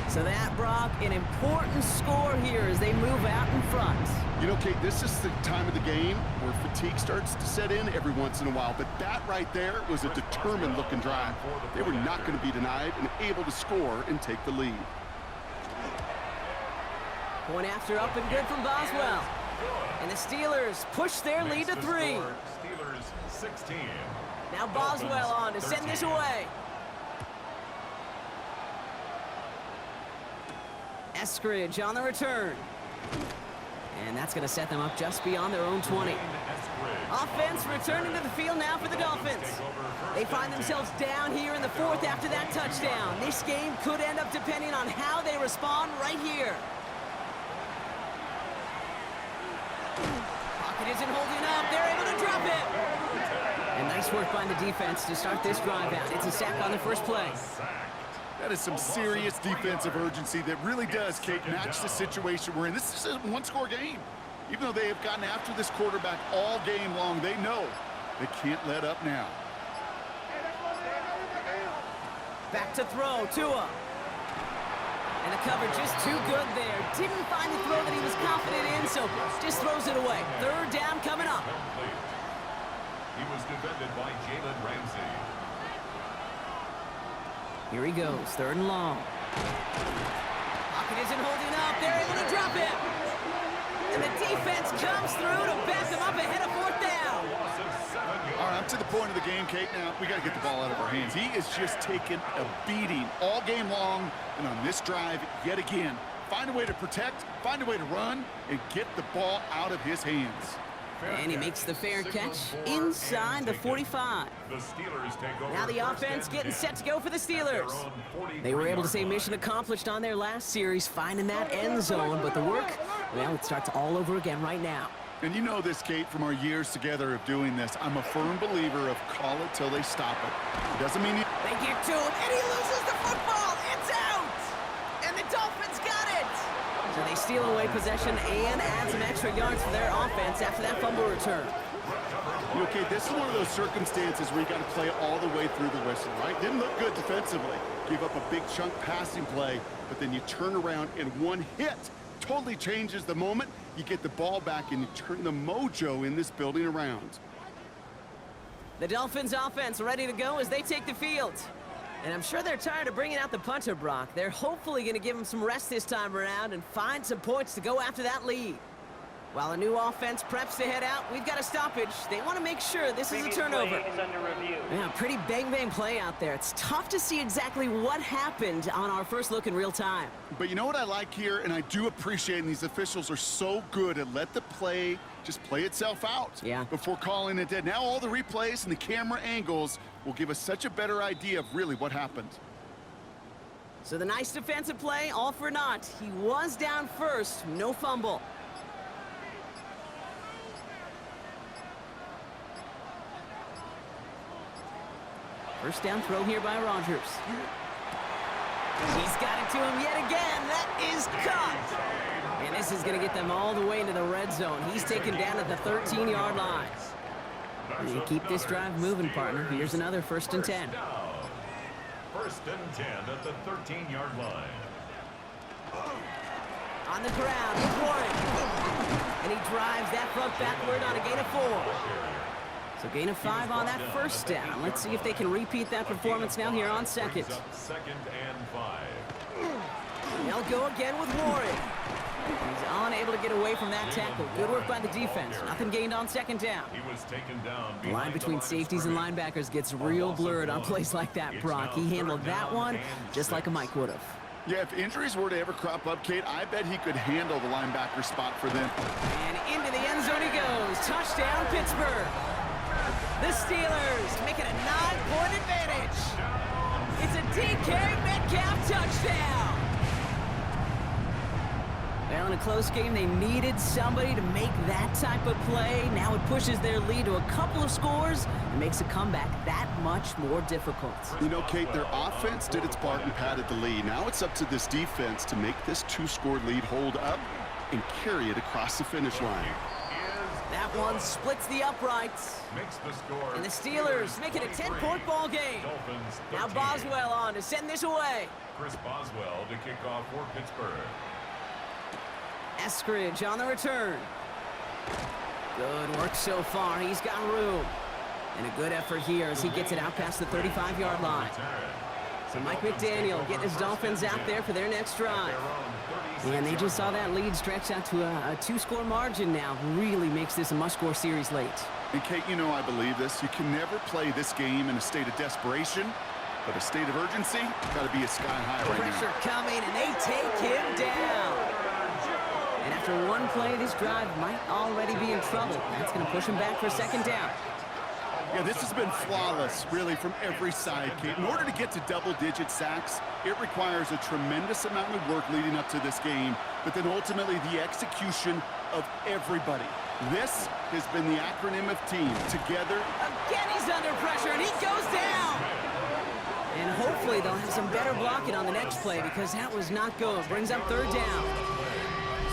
So that, Brock, an important score here as they move out in front. You know, Kate, this is the time of the game where fatigue starts to set in every once in a while, but that right there was a determined-looking drive. They were not going to be denied and able to score and take the lead. Point after up and good from Boswell. And the Steelers push their lead to 3. Steelers 16. Now Boswell on to send this away. Eskridge on the return. And that's going to set them up just beyond their own 20. Offense returning to the field now for the Dolphins. They find themselves down here in the 4th after that touchdown. This game could end up depending on how they respond right here. Pocket isn't holding up. They're able to drop it. And nice work by the defense to start this drive out. It's a sack on the first play. That is some serious defensive urgency that really does, Kate, match the situation we're in. This is a one-score game. Even though they have gotten after this quarterback all game long, they know they can't let up now. Back to throw, Tua. And the coverage just too good there. Didn't find the throw that he was confident in, so just throws it away. 3rd down coming up. He was defended by Jalen Ramsey. Here he goes, 3rd and long. Pocket isn't holding up. They're able to drop it. And the defense comes through to back them up ahead of 4th down. All right, I'm to the point of the game, Kate. Now, we got to get the ball out of our hands. He is just taking a beating all game long, and on this drive, yet again. Find a way to protect, find a way to run, and get the ball out of his hands. And he makes the fair catch inside the 45. Now the offense getting set to go for the Steelers. They were able to say mission accomplished on their last series, finding that end zone, but the work, well, it starts all over again right now. And you know this, Kate, from our years together of doing this. I'm a firm believer of call it till they stop it. Doesn't mean you... They get to him, and he loses the football. It's out! And the Dolphins got it! So So they steal away possession and add some extra yards for their offense after that fumble return. Okay, this is one of those circumstances where you got to play it all the way through the whistle, right? Didn't look good defensively. Give up a big chunk passing play, but then you turn around and one hit totally changes the moment. You get the ball back and you turn the mojo in this building around. The Dolphins offense ready to go as they take the field. And I'm sure they're tired of bringing out the punter, Brock. They're hopefully going to give them some rest this time around and find some points to go after that lead. While the new offense preps to head out, we've got a stoppage. They want to make sure this is a turnover. Play is under review. Yeah, pretty bang play out there. It's tough to see exactly what happened on our first look in real time. But you know what I like here, and I do appreciate, and these officials are so good at let the play just play itself out before calling it dead. Now all the replays and the camera angles will give us such a better idea of really what happened. So the nice defensive play, all for naught. He was down first, no fumble. First down throw here by Rodgers. He's got it to him yet again. That is caught. And this is going to get them all the way into the red zone. He's taken down at the 13-yard line. And you keep this drive moving, partner. Here's another 1st and 10. First and 10 at the 13-yard line. On the ground with Warren. And he drives that front backward on a gain of 4. So gain of 5 on that first down. Let's see if they can repeat that performance now here on second. Second and 5. They'll go again with Warren. He's unable to get away from that tackle. Good work by the defense. Nothing gained on second down. He was taken down. The line between safeties and linebackers gets real blurred on plays like that, Brock. He handled that one just like a Mike would have. Yeah, if injuries were to ever crop up, Kate, I bet he could handle the linebacker spot for them. And into the end zone he goes. Touchdown, Pittsburgh. The Steelers make it a 9-point advantage. It's a DK Metcalf touchdown. Well, in a close game, they needed somebody to make that type of play. Now it pushes their lead to a couple of scores and makes a comeback that much more difficult. You know, Kate, their offense did its part and padded the lead. Now it's up to this defense to make this 2-score lead hold up and carry it across the finish line. That one splits the uprights. Makes the score. And the Steelers make it a 10-point ball game. Dolphins 13. Now Boswell on to send this away. Chris Boswell to kick off for Pittsburgh. Eskridge on the return. Good work so far. He's got room. And a good effort here as he gets it out past the 35-yard line. So Mike McDaniel getting his Dolphins out there for their next drive. And they just saw that lead stretch out to a 2-score margin now. Really makes this a must-score series late. And Kate, you know I believe this. You can never play this game in a state of desperation, but a state of urgency got to be a sky high right now. Pressure coming, and they take him down. And after one play, this drive might already be in trouble. That's going to push him back for a second down. Yeah, this has been flawless, really, from every side, Kate. In order to get to double-digit sacks, it requires a tremendous amount of work leading up to this game, but then ultimately the execution of everybody. This has been the acronym of team. Together. Again, he's under pressure, and he goes down. And hopefully they'll have some better blocking on the next play because that was not good. Brings up 3rd down.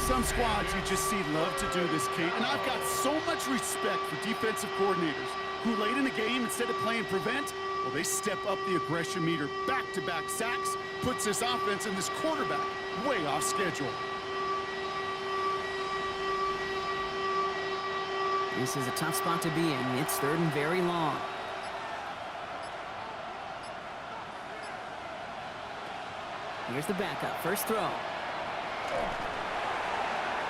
Some squads you just see love to do this, Kate, and I've got so much respect for defensive coordinators who late in the game, instead of playing prevent, well, they step up the aggression meter. Back-to-back sacks puts this offense and this quarterback way off schedule. This is a tough spot to be in. It's 3rd and very long. Here's the backup. First throw.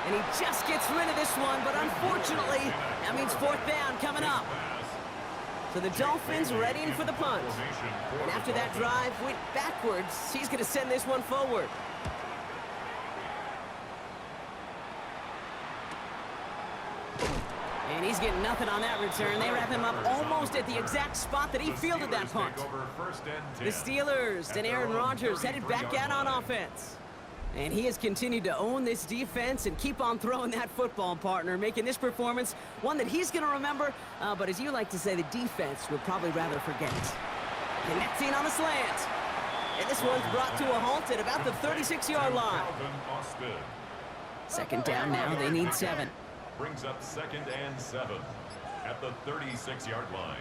And he just gets rid of this one, but unfortunately, that means 4th down coming up. So the Dolphins readying for the punt. And after that drive went backwards, he's going to send this one forward. And he's getting nothing on that return. They wrap him up almost at the exact spot that he fielded that punt. The Steelers and Aaron Rodgers headed back out on offense. And he has continued to own this defense and keep on throwing that football, partner, making this performance one that he's going to remember. But as you like to say, the defense would probably rather forget. Connecting on the slant. And this one's brought to a halt at about the 36-yard line. Second down now, they need 7. Brings up 2nd and 7 at the 36-yard line.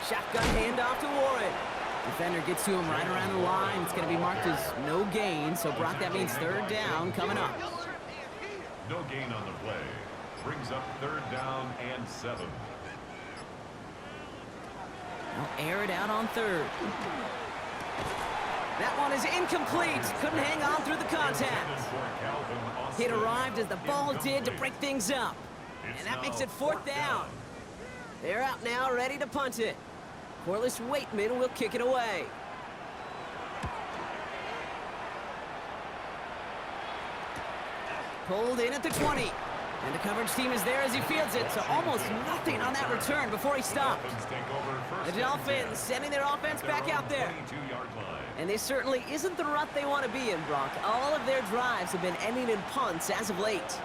Shotgun handoff to Warren. Defender gets to him right around the line. It's going to be marked as no gain, so Brock, that means 3rd down coming up. No gain on the play. Brings up 3rd down and 7. They'll air it out on 3rd. That one is incomplete. Couldn't hang on through the contact. It arrived as the ball did to break things up. And that makes it 4th down. They're out now, ready to punt it. Corliss Waitman will kick it away. Pulled in at the 20. And the coverage team is there as he fields it, so almost nothing on that return before he stopped. The Dolphins sending their offense back out there. And this certainly isn't the rut they want to be in, Brock. All of their drives have been ending in punts as of late.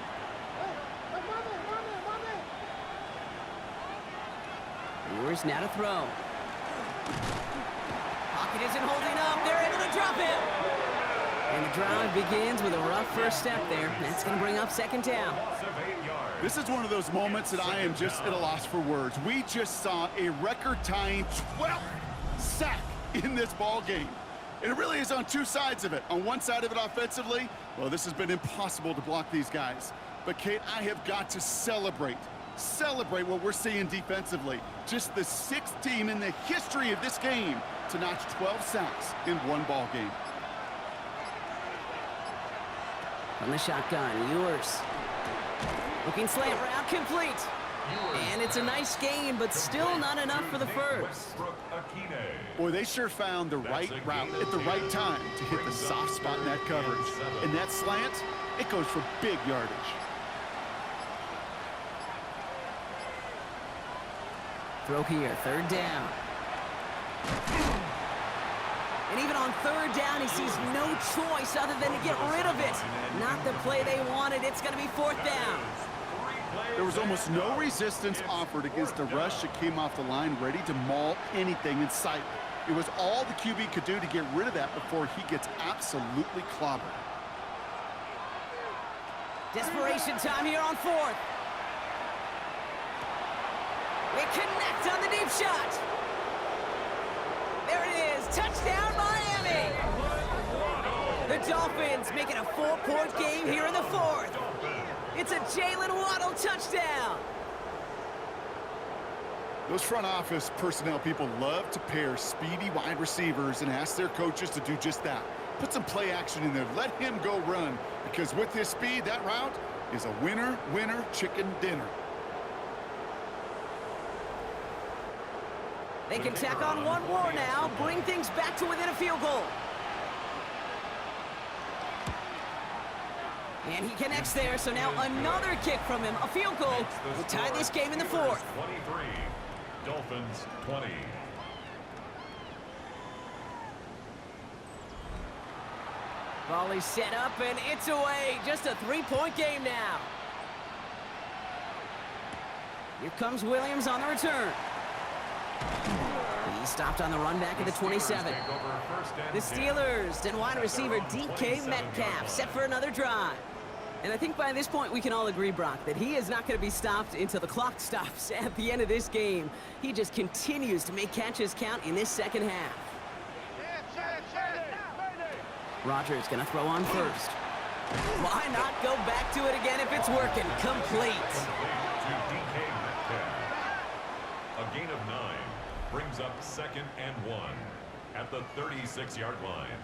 Ewers now to throw. Pocket isn't holding up. They're able to drop him. And the drive begins with a rough first step there. That's going to bring up 2nd down. This is one of those moments that I am just at a loss for words. We just saw a record-tying 12th sack in this ball game. And it really is on two sides of it. On one side of it offensively, well, this has been impossible to block these guys. But, Kate, I have got to celebrate what we're seeing defensively. Just the 6th team in the history of this game to notch 12 sacks in one ball game. From the shotgun, Ewers. Looking slant route, complete. And it's a nice game, but still not enough for the first. Boy, they sure found the right route at the right time to hit the soft spot in that coverage. And that slant, it goes for big yardage. Throw here, 3rd down. And even on 3rd down, he sees no choice other than to get rid of it. Not the play they wanted. It's going to be 4th down. There was almost no resistance offered against a rush that came off the line ready to maul anything in sight. It was all the QB could do to get rid of that before he gets absolutely clobbered. Desperation time here on 4th. They connect on the deep shot. There it is. Touchdown, Miami. The Dolphins make it a 4-point game here in the 4th. It's a Jalen Waddle touchdown. Those front office personnel people love to pair speedy wide receivers and ask their coaches to do just that. Put some play action in there. Let him go run, because with his speed, that route is a winner, winner, chicken dinner. They can tack on one more now, bring things back to within a field goal. And he connects there, so now another kick from him, a field goal, will tie this game in the 4th. 23, Dolphins 20. Ball is set up, and it's away. Just a 3-point game now. Here comes Williams on the return. He stopped on the run back at the 27. The Steelers and wide receiver DK Metcalf set for another drive. And I think by this point we can all agree, Brock, that he is not going to be stopped until the clock stops at the end of this game. He just continues to make catches count in this second half. Rogers going to throw on 1st. Why not go back to it again if it's working? Complete. To DK Metcalf. A gain of 9 brings up 2nd and 1 at the 36-yard line.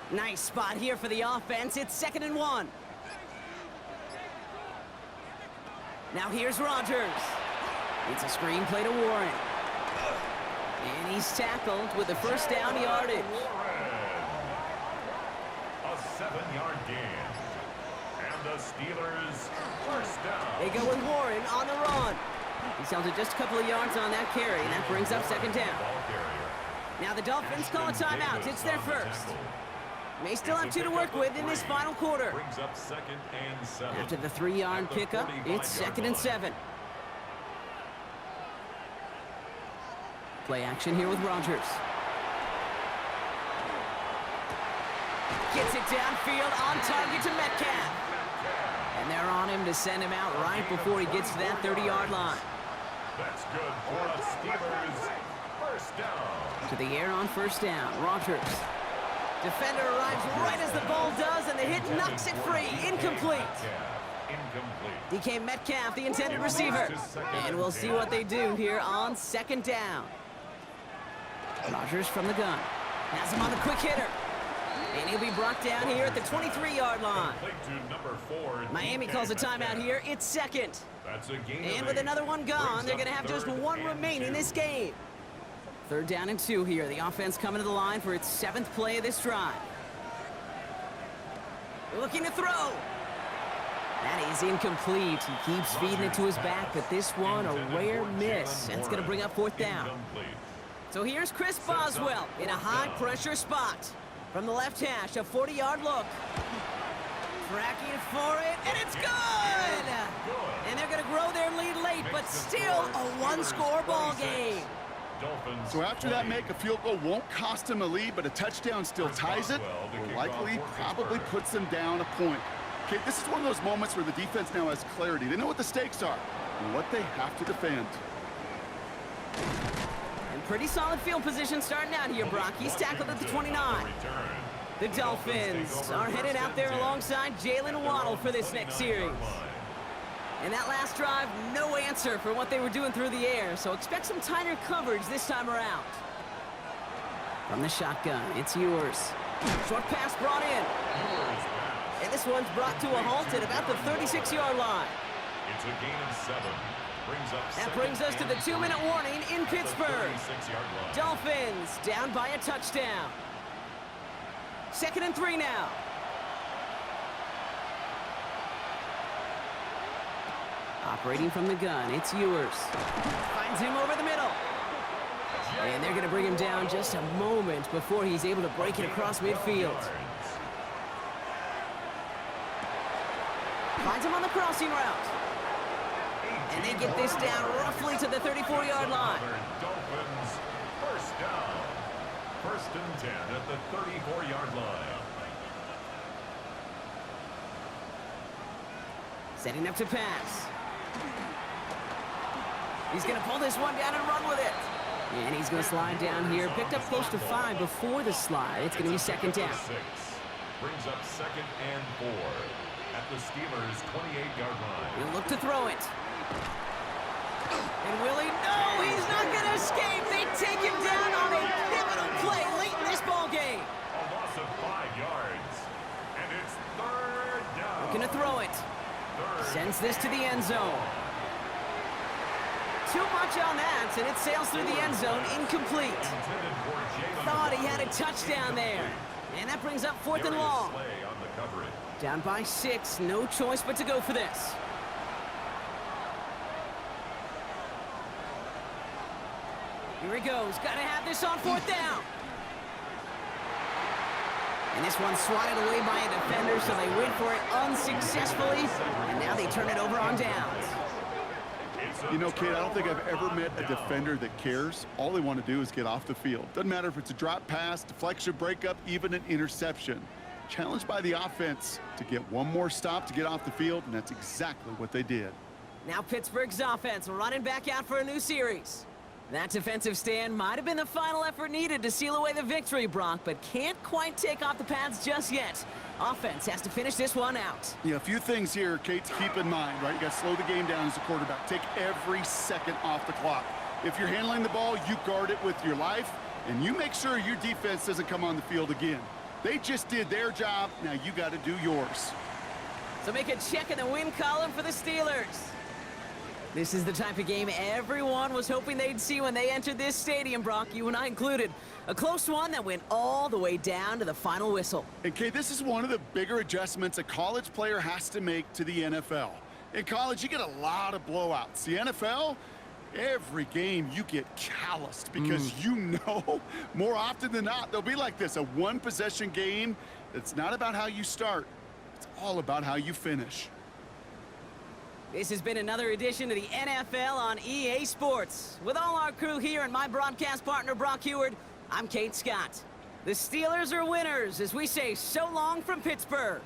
Nice spot here for the offense. It's 2nd and 1. Now here's Rogers. It's a screen play to Warren. And he's tackled with the first down yardage. A 7-yard gain. And the Steelers first down. They go with Warren on the run. He's held it just a couple of yards on that carry, and that brings up 2nd down. Now the Dolphins call a timeout. It's their first. May still have 2 to work with in this final quarter. Brings up 2nd and 7. After the 3-yard pickup, it's 2nd and 7. Play action here with Rogers. Gets it downfield, on target to Metcalf. And they're on him to send him out right before he gets to that 30-yard line. That's good for a Steelers first down. To the air on first down, Rogers. Defender arrives right as the ball does, and the hit knocks it free. Incomplete. DK Metcalf, the intended receiver. And we'll see what they do here on second down. Rogers from the gun. Has him on the quick hitter. And he'll be brought down here at the 23-yard line. Miami calls a timeout here. It's second. And with another one gone, they're going to have just one remaining this game. Third down and 2 here. The offense coming to the line for its 7th play of this drive. Looking to throw. That is incomplete. He keeps feeding it to his back, but this one a rare miss. That's going to bring up fourth down. So here's Chris Boswell in a high-pressure spot. From the left hash, a 40-yard look. Tracking for it, and it's good! And they're going to grow their lead late, but still a one-score ball game. So after that make, a field goal won't cost him a lead, but a touchdown still ties it, or likely probably puts them down a point. Okay, this is one of those moments where the defense now has clarity. They know what the stakes are and what they have to defend. And pretty solid field position starting out here, Brock. He's tackled at the 29. The Dolphins are headed out there alongside Jalen Waddle for this next series. And that last drive, no answer for what they were doing through the air, so expect some tighter coverage this time around. From the shotgun, it's yours. Short pass brought in. And this one's brought to a halt at about the 36-yard line. It's a gain of 7. That brings us to the 2-minute warning in Pittsburgh. Dolphins down by a touchdown. 2nd and 3 now. Operating from the gun, it's yours. Finds him over the middle. And they're going to bring him down just a moment before he's able to break it across midfield. Finds him on the crossing route. And they get this down roughly to the 34-yard line. Dolphins first down. 1st and 10 at the 34-yard line. Setting up to pass. He's going to pull this one down and run with it. And he's going to slide down here. Picked up close to 5 before the slide. It's going to be 2nd down. 6 brings up 2nd and 4 at the Steelers' 28-yard line. He'll look to throw it. And will he? No, he's not going to escape. They take him down on a pivotal play late in this ball game. A loss of 5 yards. And it's 3rd down. Looking to throw it. Sends this to the end zone. Too much on that, and it sails through the end zone, incomplete. Thought he had a touchdown there. And that brings up 4th and long. Down by 6, no choice but to go for this. Here he goes, gotta have this on 4th down. And this one's swatted away by a defender, so they went for it unsuccessfully, and now they turn it over on downs. You know, Kate, I don't think I've ever met a defender that cares. All they want to do is get off the field. Doesn't matter if it's a drop pass, deflection, breakup, even an interception. Challenged by the offense to get one more stop to get off the field, and that's exactly what they did. Now Pittsburgh's offense running back out for a new series. That defensive stand might have been the final effort needed to seal away the victory, Brock, but can't quite take off the pads just yet. Offense has to finish this one out. Yeah, a few things here, Kate, to keep in mind, right? You got to slow the game down as a quarterback. Take every second off the clock. If you're handling the ball, you guard it with your life, and you make sure your defense doesn't come on the field again. They just did their job. Now you got to do yours. So make a check in the win column for the Steelers. This is the type of game everyone was hoping they'd see when they entered this stadium, Brock, you and I included. A close one that went all the way down to the final whistle. And, Kate, this is one of the bigger adjustments a college player has to make to the NFL. In college, you get a lot of blowouts. The NFL, every game you get calloused because you know more often than not they'll be like this, a one-possession game that's not about how you start. It's all about how you finish. This has been another edition of the NFL on EA Sports. With all our crew here and my broadcast partner, Brock Heward, I'm Kate Scott. The Steelers are winners as we say so long from Pittsburgh.